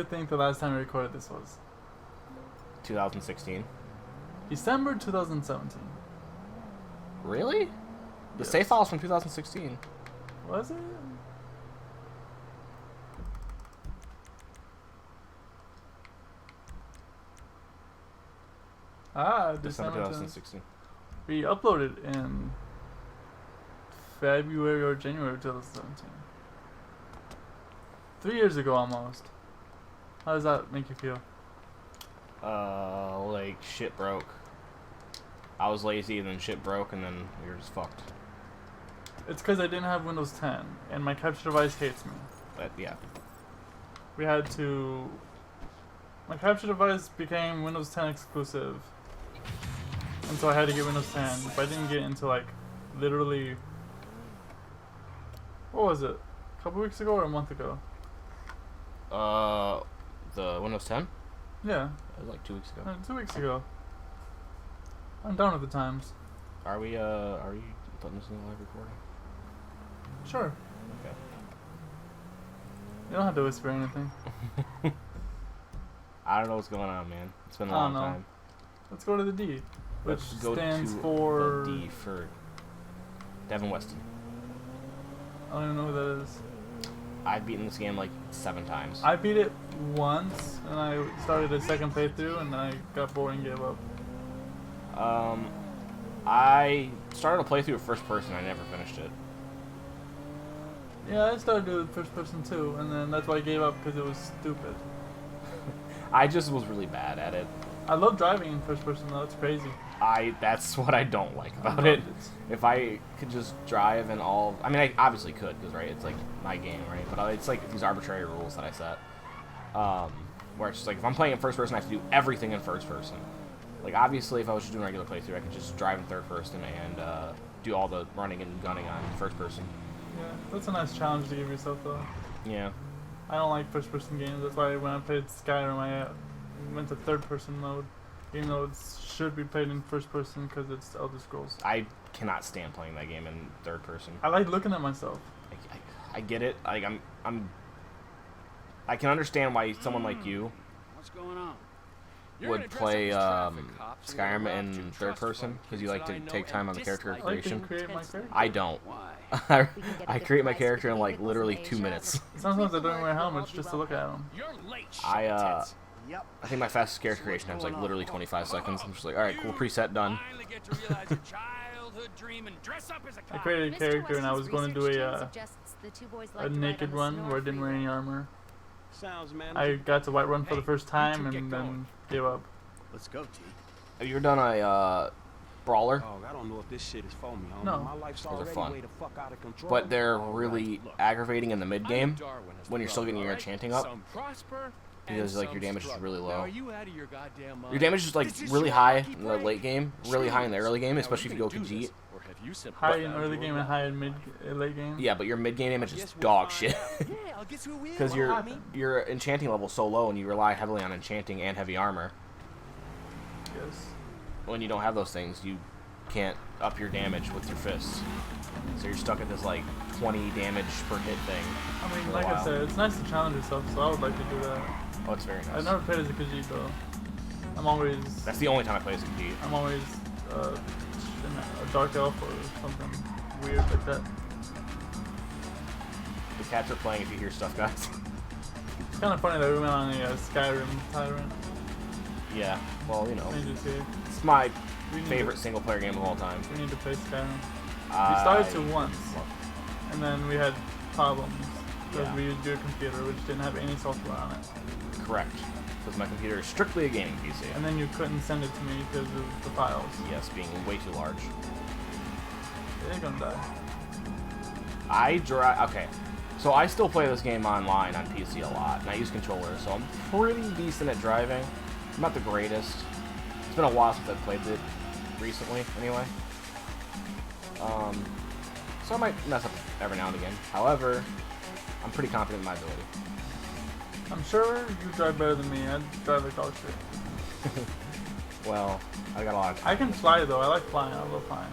you think the last time we recorded this was? 2016. December 2017. Really? The Yes. save file's from 2016. Was it? December December 2016. We uploaded in February or January 2017. 3 years ago almost. How does that make you feel? Like shit broke. I was lazy and then shit broke and then we were just fucked. It's because I didn't have Windows 10 and my capture device hates me. But yeah. We had to... My capture device became Windows 10 exclusive. And so I had to get Windows 10. But I didn't get it until like literally... What was it? A couple weeks ago or a month ago? The Windows 10? Yeah. It was like 2 weeks ago. 2 weeks ago. I'm done with the times. Are you putting this in the live recording? Sure. Okay. You don't have to whisper anything. I don't know what's going on, man. It's been a I long don't know. time. Let's go to the D, which Let's go stands to for... the D for Devin Weston. I don't even know who that is. I've beaten this game like 7 times. I beat it once, and I started a second playthrough, and then I got bored and gave up. I started a playthrough of first person. I never finished it. Yeah, I started doing first person too, and then that's why I gave up because it was stupid. I just was really bad at it. I love driving in first person though, it's crazy. That's what I don't like about it. If I could just drive and all... I mean, I obviously could, because, right, it's, like, my game, right? But it's, like, these arbitrary rules that I set. Where it's just, like, if I'm playing in first person, I have to do everything in first person. Like, obviously, if I was just doing a regular playthrough, I could just drive in third person and do all the running and gunning on first person. Yeah, that's a nice challenge to give yourself, though. Yeah. I don't like first person games, that's why when I played Skyrim, I went to third person mode. Even though it should be played in first person because it's Elder Scrolls. I cannot stand playing that game in third person. I like looking at myself. I get it. Like I can understand why someone like you would play Skyrim in third person because you like to take time on the character creation. I like to create my character. I don't. I create my character in like literally 2 minutes. Sometimes I don't wear helmets just to look at them. I think my fastest character creation time is like literally 25 seconds. I'm just like, alright, cool, preset, done. I created a character and I was going to do a naked run where I didn't wear any armor. I got to white run for the first time and then gave up. Let's go, T. Have you ever done a brawler? Oh, I don't know if this shit is for me, homie. No. My life's Those are already fun. way the fuck out of control. But they're really aggravating in the mid game when you're still getting your enchanting up. Because like your damage is really low. Your damage is like really high in the late game, really high in the early game, especially if you go Khajiit. High in early game and high in late game. Yeah, but your mid game damage is dog shit. Because your enchanting level is so low and you rely heavily on enchanting and heavy armor. Yes. When you don't have those things, you can't up your damage with your fists. So you're stuck at this like 20 damage per hit thing. I mean, like I said, it's nice to challenge yourself, so I would like to do that. Oh, it's very nice. I've never played as a Khajiit though. I'm always... That's the only time I play as a Khajiit. I'm always in a dark elf or something weird like that. The cats are playing if you hear stuff, guys. It's kind of funny that we went on a Skyrim Tyrant. Yeah, well, you know, Changes here. it's my We need favorite to- single-player game of all time. We need to play Skyrim. We started to once, and then we had problems because Yeah. we used your computer, which didn't have any software on it. Correct. Because my computer is strictly a gaming PC. And then you couldn't send it to me because of the files. Yes, being way too large. They're gonna die. Okay. So I still play this game online on PC a lot, and I use controllers, so I'm pretty decent at driving. I'm not the greatest. It's been a while since I've played it recently, anyway. So I might mess up every now and again. However, I'm pretty confident in my ability. I'm sure you drive better than me. I drive like dog shit. Well, I got a lot of... I can fly though. I like flying. I love flying.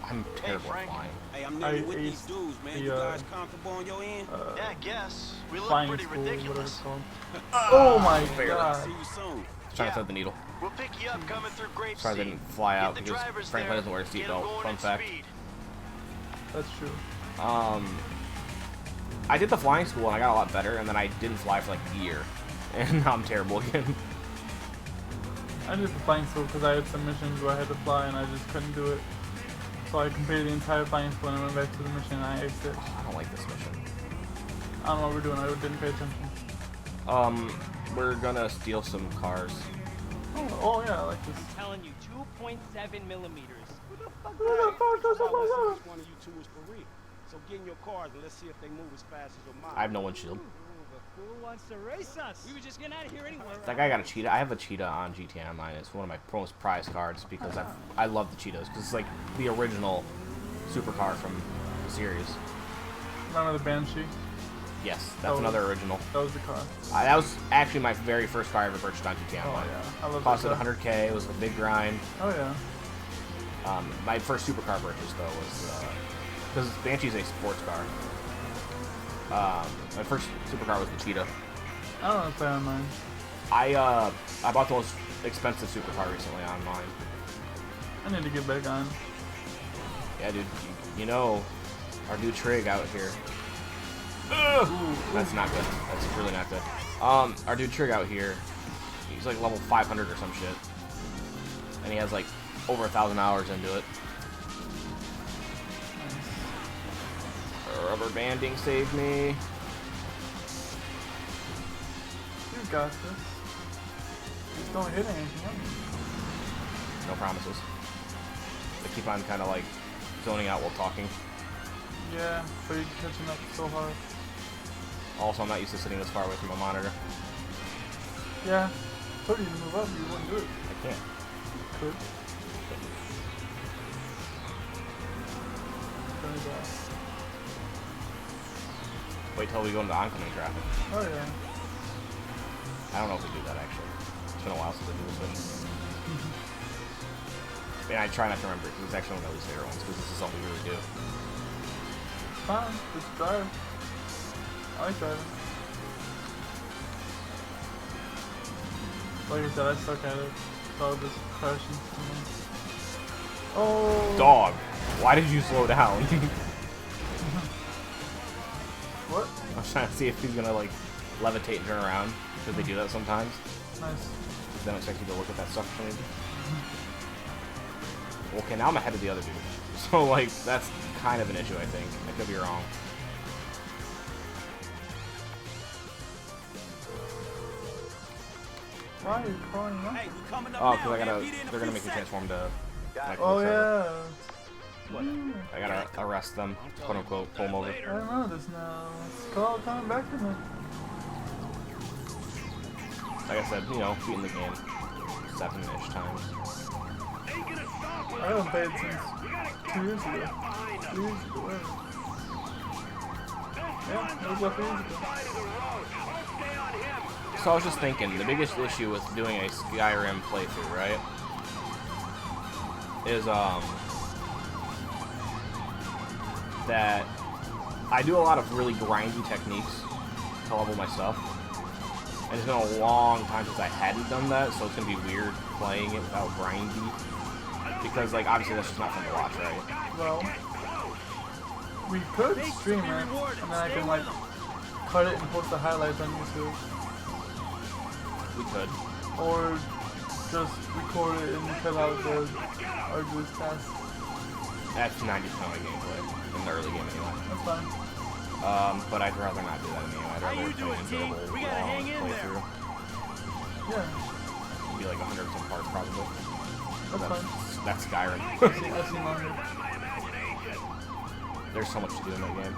I'm terrible at Frank. flying. Hey, I'm I nearly with these aced dudes, man. the, You guys comfortable on your end? Yeah, I guess. We look flying pretty school, whatever it's ridiculous. called. Oh my barely. god. See you soon. Trying Yeah. to thread the needle. We'll pick you up coming through Grape Sorry I Seed. didn't fly out Get the because drivers Franklin there, doesn't wear a get 'em seatbelt. going Fun at fact. speed. That's true. I did the flying school and I got a lot better, and then I didn't fly for like a year, and now I'm terrible again. I did the flying school because I had some missions where I had to fly and I just couldn't do it. So I completed the entire flying school and I went back to the mission and I aced it. I don't like this mission. I don't know what we're doing, I didn't pay attention. We're gonna steal some cars. Oh yeah, I like this. Telling you, 2.7 millimeters. Who the fuck Who the fuck does that like that? Which one of you two is for real? So get in your cars and let's see if they move as fast as your mind. I have no windshield. Who wants to race us? We were just getting out of here anyway. That guy got a cheetah. I have a cheetah on GTA Online. It's one of my most prized cards because I love the cheetahs because it's like the original supercar from the series. Remember the Banshee? Yes, that's another original. That was the car. That was actually my very first car I ever purchased on GTA Oh Online. yeah, I love Costed that. 100K. It was a big grind. Oh yeah. My first supercar purchase though was because Banshee's a sports car. My first supercar was the Cheetah. I don't know if I have mine. I bought the most expensive supercar recently online. I need to get back on. Yeah, dude. You know, our new trig out here. That's not good. That's really not good. Our dude trig out here, he's like level 500 or some shit, and he has like over 1,000 hours into it. Rubber banding saved me. You got this. Just don't hit anything else. No promises. I keep on kind of like zoning out while talking. Yeah, but you're catching up so hard. Also, I'm not used to sitting this far away from a monitor. Yeah. Told you to move up, you wouldn't do it. I can't. Could. Turn it off. Wait till we go into oncoming traffic. Oh yeah. I don't know if we do that actually. It's been a while since I did this mission. And I try not to remember it because it's actually one of my least favorite ones because this is something we really do. It's fine. Just drive. I like driving. Like I said, I suck at it. So I'll just crash into someone. Oh. Dog, why did you slow down? What? I was trying to see if he's gonna like levitate and turn around because they do that sometimes. Nice. They don't expect you to look at that stuff. Okay, now I'm ahead of the other dude. So like that's kind of an issue, I think. I could be wrong. Why are you calling up? Hey, we coming up Oh, now, because man. they're Be there in a gonna few make me seconds. transform to. Like, Oh whatever. yeah. I gotta arrest them, quote unquote, pull them over. I remember this now. It's called coming back to me. Like I said, you know, beating the game 7-ish times. I haven't played since 2 years ago. 2 years ago. Yeah, it was like 2 years ago. So I was just thinking, the biggest issue with doing a Skyrim playthrough, right, is that I do a lot of really grindy techniques to level my stuff. And it's been a long time since I hadn't done that, so it's gonna be weird playing it without grindy. Because, like, obviously that's just not fun to watch, right? Well, we could stream it, and then I can like cut it and post the highlights on YouTube, We could. or just record it and cut out the arduous tasks. That's 90% of my gameplay in the early game anyway. That's fine. But I'd rather not do that anyway. I'd rather play an enjoyable, We gotta long hang in there. playthrough. Yeah, It'd be like 100% parts probably. that's fine. That's Skyrim. I've seen longer. There's so much to do in that game.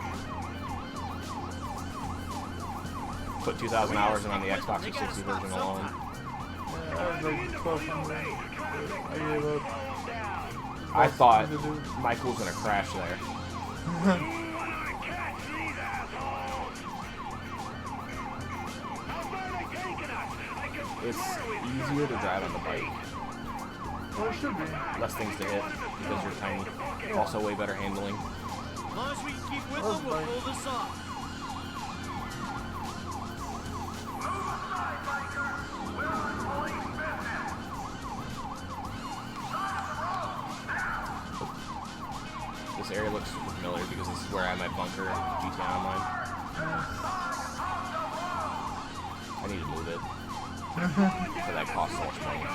Put 2,000 hours in on the Xbox 360 version alone. Yeah, I was like 1200. I gave up. I thought To do. Michael was gonna crash there. It's easier to drive on the bike. Well, it should be. Less things to hit because you're tiny. Also way better handling. As long as we can keep with Oh, them, we'll bike. pull this off. This area looks super familiar because this is where I had my bunker in GTA Online. I need to move it. But that costs so much money.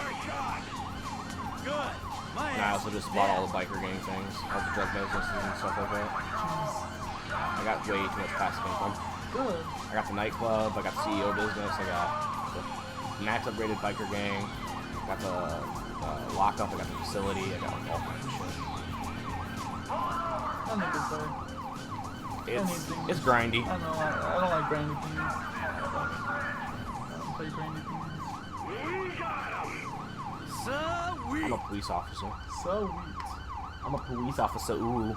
Good. My And I also just bought all the biker gang things, all the drug businesses and stuff like that. I got way too much passive income. Good. I got the nightclub, I got the CEO business, I got the max upgraded biker gang, I got the lockup, I got the facility, I got all kinds of shit. I'm a good player. It's grindy. I know, I don't like grindy things. I don't play grindy things. Sweet. I'm a police officer. Sweet. I'm a police officer. Ooh.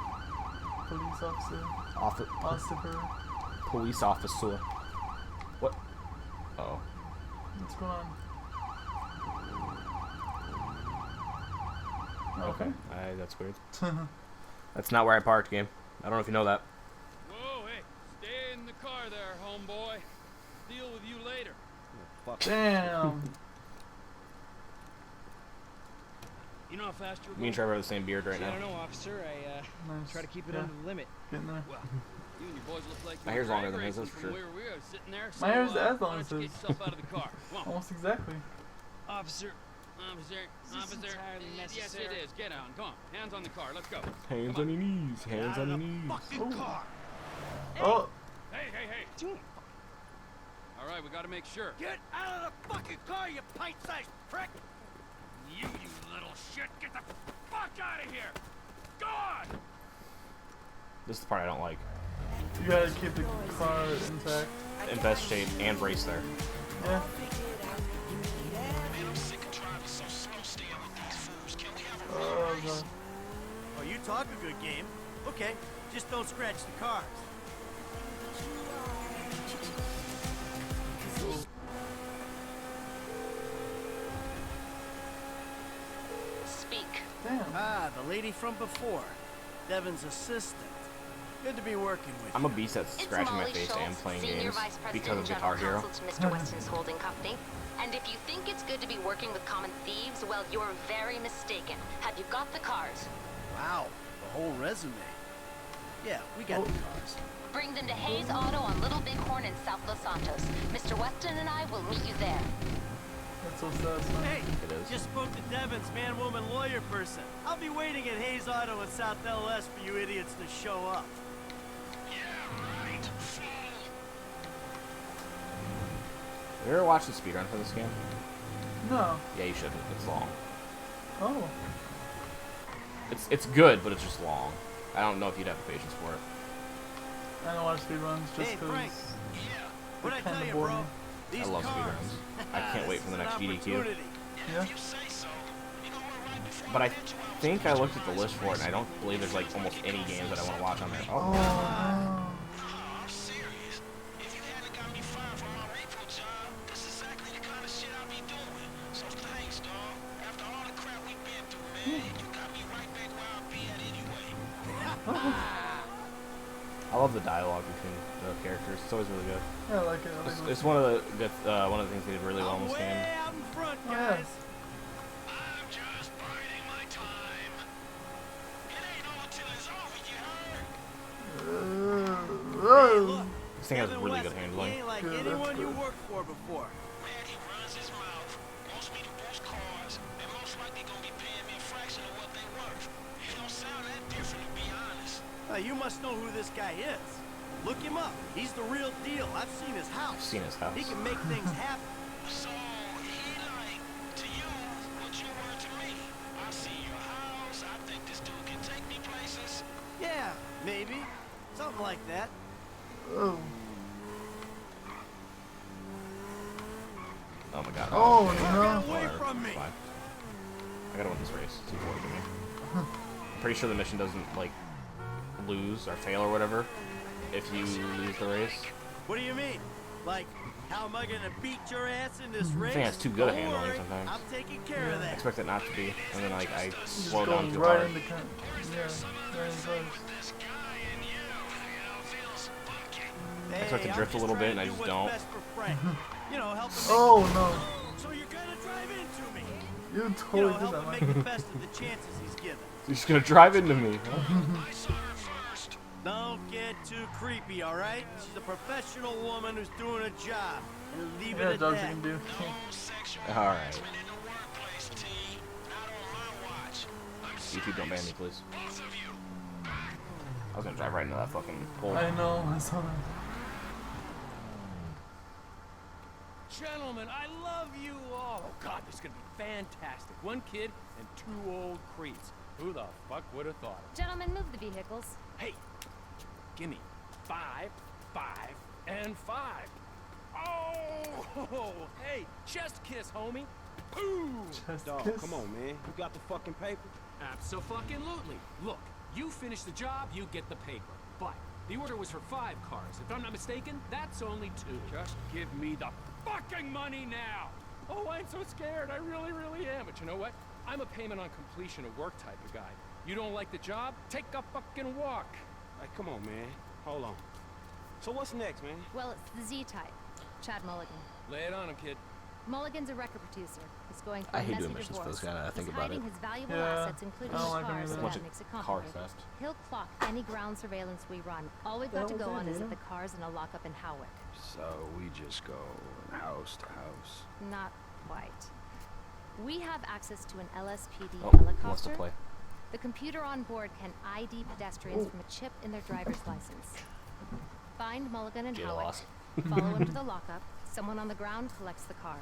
Police officer. Officer. Police officer. What? Uh-oh. What's going on? Okay. That's weird. That's not where I parked, game. I don't know if you know that. Whoa, hey, stay in the car there, homeboy. Deal with you later. Damn. You know how fast you're Me and Trevor have the same beard right I now. don't know, officer. I Nice. try to keep it Yeah. under the limit. Getting there. Well, you and your boys look like My you hair's were longer drag than his, racing that's for from sure. where we were sitting there. My So, hair's as why long don't as you get his. yourself out of the car? Come on. Almost exactly. Officer, Officer, this officer. entirely Yes, necessary? it is. Get on. Come on. Hands on the car. Let's go. Hands on your knees. Hands on your knees. Fucking car. Oh, Hey, hey, hey. Dude, All right, we got to make sure. Get out of the fucking car, you pint-sized prick! You little shit. Get the fuck out of here. Go on. This is the part I don't like. you gotta keep the car intact. In best shape and race there. Yeah. Oh, God. oh, you talk a good game. Okay, just don't scratch the cars. Speak. Damn. Ah, the lady from before. Devin's assistant. Good to be working with I'm you. a beast at It's scratching my Molly face Schultz, and playing Senior games Vice President because of and Guitar General Hero. Counsel to Mr. Weston's holding company. And if you think it's good to be working with common thieves, well, you're very mistaken. Have you got the cars? Wow, the whole resume. Yeah, we got the cars. Bring them to Hayes Auto on Little Bighorn in South Los Santos. Mr. Weston and I will meet you there. That's so sad, son. Hey, It is. just spoke to Devin's man-woman lawyer person. I'll be waiting at Hayes Auto in South LS for you idiots to show up. You ever watched the speedrun for this game? No. Yeah, you shouldn't. It's long. Oh. It's good, but it's just long. I don't know if you'd have the patience for it. I don't watch speedruns just Hey, because. Frank. What'd I kinda tell you, bore bro? me. These I love cars. speedruns. I can't wait for the This next is an GDQ. opportunity. Yeah. But I think I looked at the list for it, and I don't believe there's like almost any games that I want to watch on there. Oh, Oh, no. I love the dialogue between the characters. It's always really good. Yeah, I like it. I like it. It's one of the good, one of the things they did really well in I'm this way game. out in front, Oh, yeah. guys. I'm just biding my time. It ain't all till it's over, you heard? Hey, look. This thing has Devin really good Weston, handling. He ain't like Yeah, that's anyone you good. worked for before. Man, he runs his mouth, wants me to boost cars, and most likely gonna be paying me a fraction of what they worth. It don't sound that different, to be honest. You must know who this guy is. Look him up. He's the real deal. I've seen his house. I've seen his house. He can make things happen. So, he like to you what you were to me. I see your house, I think this dude can take me places. Yeah, maybe. Something like that. Oh. Oh my god. Oh, Get no. away from me. Fine. I gotta win this race. It's important to me. I'm pretty sure the mission doesn't like lose or fail or whatever if you lose the race. What do you mean? Like, How am I gonna beat your ass in this race? I think it's too good at Don't handling worry, sometimes. I'm taking care of I that. expect it not to be, and then like I Just slow down going too right hard. into right in close. I expect to drift a little bit, and I just don't. You know, help him Oh no! so you're gonna drive into me. You You totally know, did help that, him Mike. make the best of the chances he's given. You're just gonna drive into me. Huh? Don't get too creepy, all right? She's a professional woman who's doing a job. And leave Yeah, it at jobs you that. can do. All right. YouTube, don't ban me, please. I was gonna drive right into that fucking pole. I know, I saw that. Gentlemen, I love you all. Oh God, this is gonna be fantastic. One kid and 2 old creeps. Who the fuck would have thought it? Gentlemen, move the vehicles. Hey, gimme 5, 5, and 5. Oh, hey, chest kiss, homie. Ooh. Chest Dog, kiss. come on, man. You got the fucking paper? Abso-fucking-lutely. Look, you finish the job, you get the paper. But the order was for 5 cars. If I'm not mistaken, that's only 2. Just give me the fucking money now. Oh, I'm so scared. I really, really am. But you know what? I'm a payment on completion of work type of guy. You don't like the job? Take a fucking walk. Hey, come on, man. Hold on. So what's next, man? Well, it's the Z-type. Chad Mulligan. Lay it on him, kid. Mulligan's a record producer. He's going for I a hate messy doing missions for divorce. this guy, now I think He's about hiding it. his valuable Yeah, assets, including I don't his like car, him so either. Bunch that of makes it car complicated. theft. He'll clock any ground surveillance we run. All we've got to go on is that the car's in a lockup in Howick. So we just go house to house. Not quite. We have access to an LSPD Oh, he wants to helicopter. play. The computer on board can ID pedestrians from a chip in their driver's license. Find Mulligan and Get Howick. lost. Follow him to the lockup. Someone on the ground collects the car.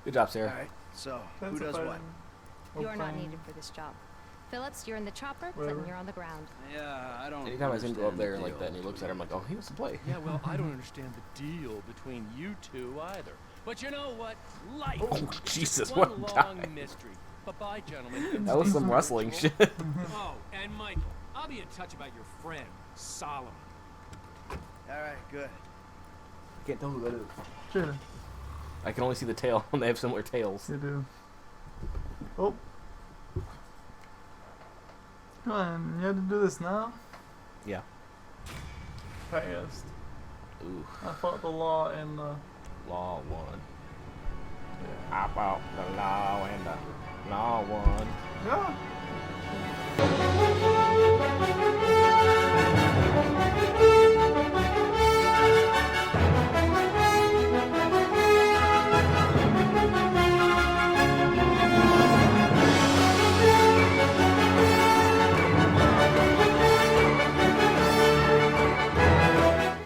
Good job, Sarah. Alright, so That's who a does fun- what? You are not fun- needed for this job. Phillips, you're in the chopper. Whatever. Clinton, you're on the ground. Yeah, I don't. Anytime I see him go up understand there the like that and he deal. looks at her, I'm like, oh, he wants to play. Yeah, well, I don't understand the deal between you two either. But you know what? Life Oh, is just Jesus, one what long guy. mystery. Bye-bye, gentlemen. That was some wrestling shit. Oh, and Michael, I'll be in touch about your friend, Solomon. Alright, good. I can't tell who that is. Sure, I can only see the tail, and they have similar tails. you do. Oh. Come on, you had to do this now? Yeah. Passed. Ooh, I fought the law and the... law one. Yeah. I fought the law and the law one. Yeah.